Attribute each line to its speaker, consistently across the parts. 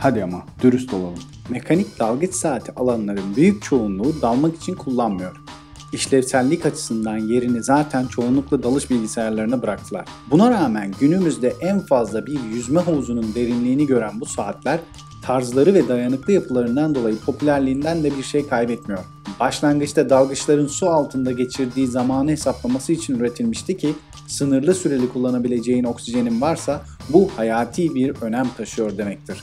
Speaker 1: Hadi ama dürüst olalım. Mekanik dalgıç saati alanların büyük çoğunluğu dalmak için kullanmıyor. İşlevsellik açısından yerini zaten çoğunlukla dalış bilgisayarlarına bıraktılar. Buna rağmen günümüzde en fazla bir yüzme havuzunun derinliğini gören bu saatler, tarzları ve dayanıklı yapılarından dolayı popülerliğinden de bir şey kaybetmiyor. Başlangıçta dalgıçların su altında geçirdiği zamanı hesaplaması için üretilmişti ki, sınırlı süreli kullanabileceğin oksijenin varsa bu hayati bir önem taşıyor demektir.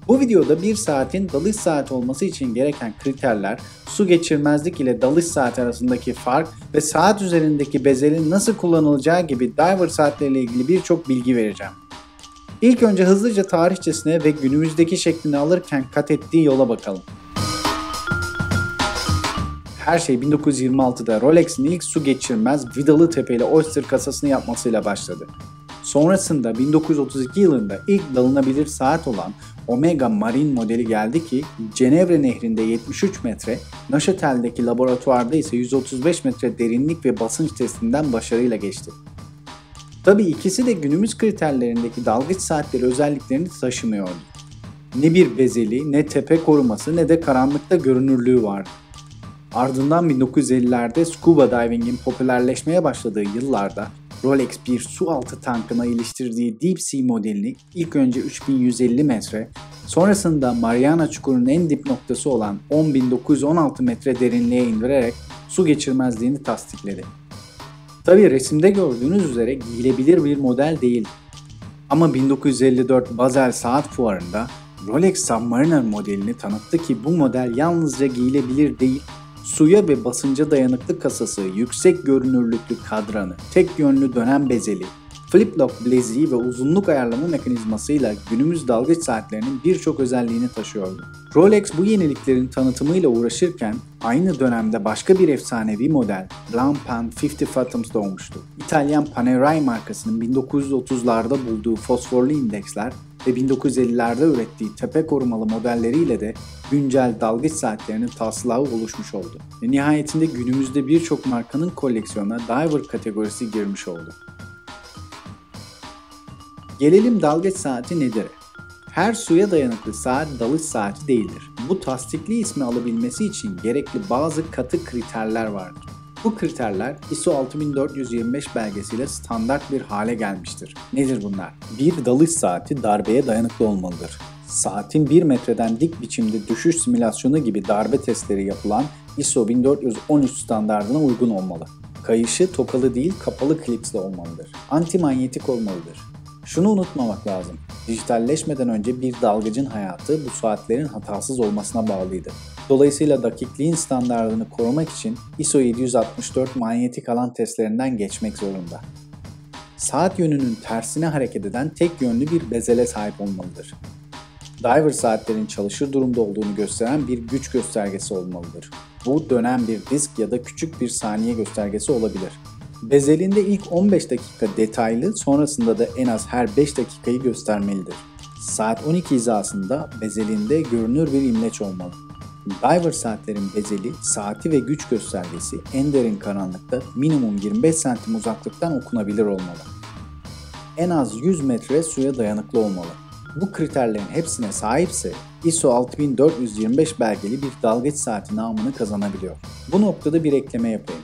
Speaker 1: Bu videoda bir saatin dalış saati olması için gereken kriterler, su geçirmezlik ile dalış saati arasındaki fark ve saat üzerindeki bezelin nasıl kullanılacağı gibi diver saatleriyle ilgili birçok bilgi vereceğim. İlk önce hızlıca tarihçesine ve günümüzdeki şeklini alırken kat ettiği yola bakalım. Her şey 1926'da Rolex'in ilk su geçirmez vidalı tepeli Oyster kasasını yapmasıyla başladı. Sonrasında 1932 yılında ilk dalınabilir saat olan Omega Marine modeli geldi ki Cenevre Nehri'nde 73 metre, Neuchâtel'deki laboratuvarda ise 135 metre derinlik ve basınç testinden başarıyla geçti. Tabii ikisi de günümüz kriterlerindeki dalgıç saatleri özelliklerini taşımıyordu. Ne bir bezeli, ne tepe koruması ne de karanlıkta görünürlüğü vardı. Ardından 1950'lerde scuba diving'in popülerleşmeye başladığı yıllarda Rolex bir su altı tankına iliştirdiği Deep Sea modelini ilk önce 3150 metre, sonrasında Mariana Çukuru'nun en dip noktası olan 10.916 metre derinliğe indirerek su geçirmezliğini tasdikledi. Tabi resimde gördüğünüz üzere giyilebilir bir model değildi. Ama 1954 Basel Saat Fuarı'nda Rolex Submariner modelini tanıttı ki bu model yalnızca giyilebilir değil, suya ve basınca dayanıklı kasası, yüksek görünürlüklü kadranı, tek yönlü dönem bezeli, flip-lock bileziği ve uzunluk ayarlama mekanizmasıyla günümüz dalgıç saatlerinin birçok özelliğini taşıyordu. Rolex bu yeniliklerin tanıtımıyla uğraşırken aynı dönemde başka bir efsanevi model Blancpain 50 Fathoms doğmuştu. İtalyan Panerai markasının 1930'larda bulduğu fosforlu indeksler ve 1950'lerde ürettiği tepe korumalı modelleriyle de güncel dalgıç saatlerinin taslağı oluşmuş oldu. Ve nihayetinde günümüzde birçok markanın koleksiyonuna diver kategorisi girmiş oldu. Gelelim dalgıç saati nedir? Her suya dayanıklı saat dalış saati değildir. Bu tasdikli ismi alabilmesi için gerekli bazı katı kriterler vardır. Bu kriterler ISO 6425 belgesiyle standart bir hale gelmiştir. Nedir bunlar? Bir dalış saati darbeye dayanıklı olmalıdır. Saatin 1 metreden dik biçimde düşüş simülasyonu gibi darbe testleri yapılan ISO 1413 standardına uygun olmalı. Kayışı tokalı değil kapalı klipsli olmalıdır. Antimanyetik olmalıdır. Şunu unutmamak lazım. Dijitalleşmeden önce bir dalgıcın hayatı bu saatlerin hatasız olmasına bağlıydı. Dolayısıyla dakikliğin standardını korumak için ISO 764 manyetik alan testlerinden geçmek zorunda. Saat yönünün tersine hareket eden tek yönlü bir bezele sahip olmalıdır. Diver saatlerin çalışır durumda olduğunu gösteren bir güç göstergesi olmalıdır. Bu dönen bir disk ya da küçük bir saniye göstergesi olabilir. Bezelinde ilk 15 dakika detaylı, sonrasında da en az her 5 dakikayı göstermelidir. Saat 12 hizasında bezelinde görünür bir imleç olmalı. Diver saatlerin bezeli, saati ve güç göstergesi en derin karanlıkta minimum 25 santim uzaklıktan okunabilir olmalı. En az 100 metre suya dayanıklı olmalı. Bu kriterlerin hepsine sahipse ISO 6425 belgeli bir dalgıç saati namını kazanabiliyor. Bu noktada bir ekleme yapayım.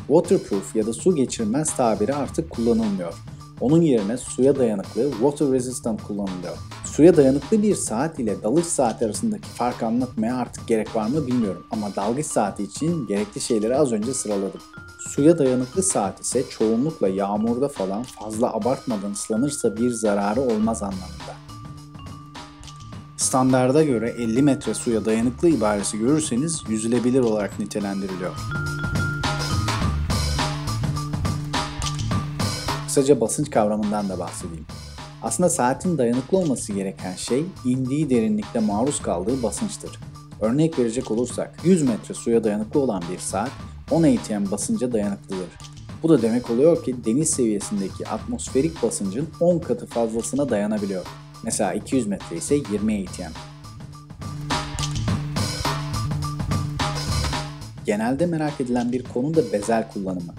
Speaker 1: Waterproof ya da su geçirmez tabiri artık kullanılmıyor. Onun yerine suya dayanıklı, water resistant kullanılıyor. Suya dayanıklı bir saat ile dalış saati arasındaki farkı anlatmaya artık gerek var mı bilmiyorum ama dalgıç saati için gerekli şeyleri az önce sıraladım. Suya dayanıklı saat ise çoğunlukla yağmurda falan fazla abartmadan ıslanırsa bir zararı olmaz anlamında. Standarda göre 50 metre suya dayanıklı ibaresi görürseniz yüzülebilir olarak nitelendiriliyor. Kısaca basınç kavramından da bahsedeyim. Aslında saatin dayanıklı olması gereken şey indiği derinlikte maruz kaldığı basınçtır. Örnek verecek olursak 100 metre suya dayanıklı olan bir saat 10 atm basınca dayanıklıdır. Bu da demek oluyor ki deniz seviyesindeki atmosferik basıncın 10 katı fazlasına dayanabiliyor. Mesela 200 metre ise 20 atm. Genelde merak edilen bir konu da bezel kullanımı.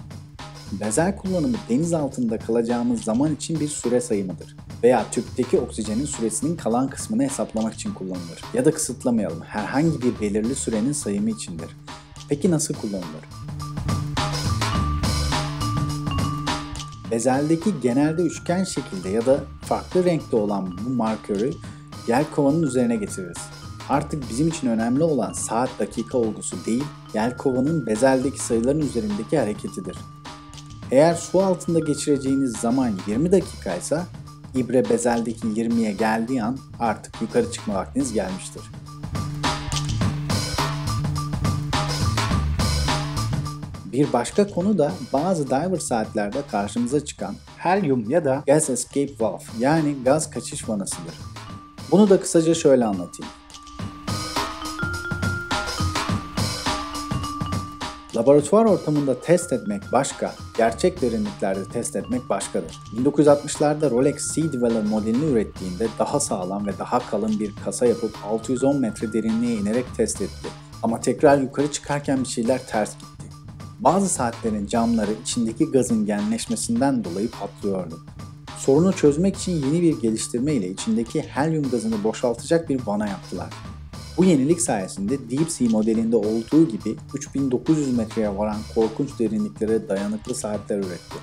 Speaker 1: Bezel kullanımı deniz altında kalacağımız zaman için bir süre sayımıdır. Veya tüpteki oksijenin süresinin kalan kısmını hesaplamak için kullanılır. Ya da kısıtlamayalım, herhangi bir belirli sürenin sayımı içindir. Peki nasıl kullanılır? Bezeldeki genelde üçgen şekilde ya da farklı renkte olan bu markörü yelkovanın üzerine getiririz. Artık bizim için önemli olan saat dakika olgusu değil, yelkovanın bezeldeki sayıların üzerindeki hareketidir. Eğer su altında geçireceğiniz zaman 20 dakikaysa, ibre bezeldeki 20'ye geldiği an artık yukarı çıkma vaktiniz gelmiştir. Bir başka konu da bazı diver saatlerde karşımıza çıkan helyum ya da gas escape valve yani gaz kaçış vanasıdır. Bunu da kısaca şöyle anlatayım. Laboratuvar ortamında test etmek başka, gerçek derinliklerde test etmek başkadır. 1960'larda Rolex Sea Dweller modelini ürettiğinde daha sağlam ve daha kalın bir kasa yapıp 610 metre derinliğe inerek test etti. Ama tekrar yukarı çıkarken bir şeyler ters gitti. Bazı saatlerin camları içindeki gazın genleşmesinden dolayı patlıyordu. Sorunu çözmek için yeni bir geliştirme ile içindeki helyum gazını boşaltacak bir vana yaptılar. Bu yenilik sayesinde Deep Sea modelinde olduğu gibi 3900 metreye varan korkunç derinliklere dayanıklı saatler üretti.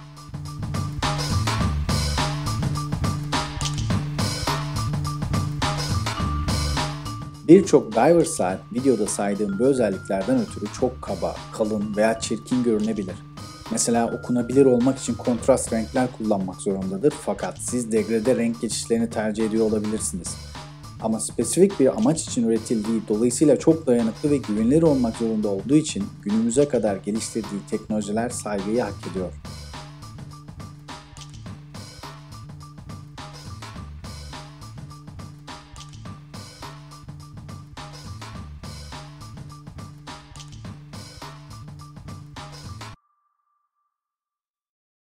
Speaker 1: Birçok diver saat videoda saydığım bu özelliklerden ötürü çok kaba, kalın veya çirkin görünebilir. Mesela okunabilir olmak için kontrast renkler kullanmak zorundadır fakat siz degrade renk geçişlerini tercih ediyor olabilirsiniz. Ama spesifik bir amaç için üretildiği, dolayısıyla çok dayanıklı ve güvenilir olmak zorunda olduğu için günümüze kadar geliştirdiği teknolojiler saygıyı hak ediyor.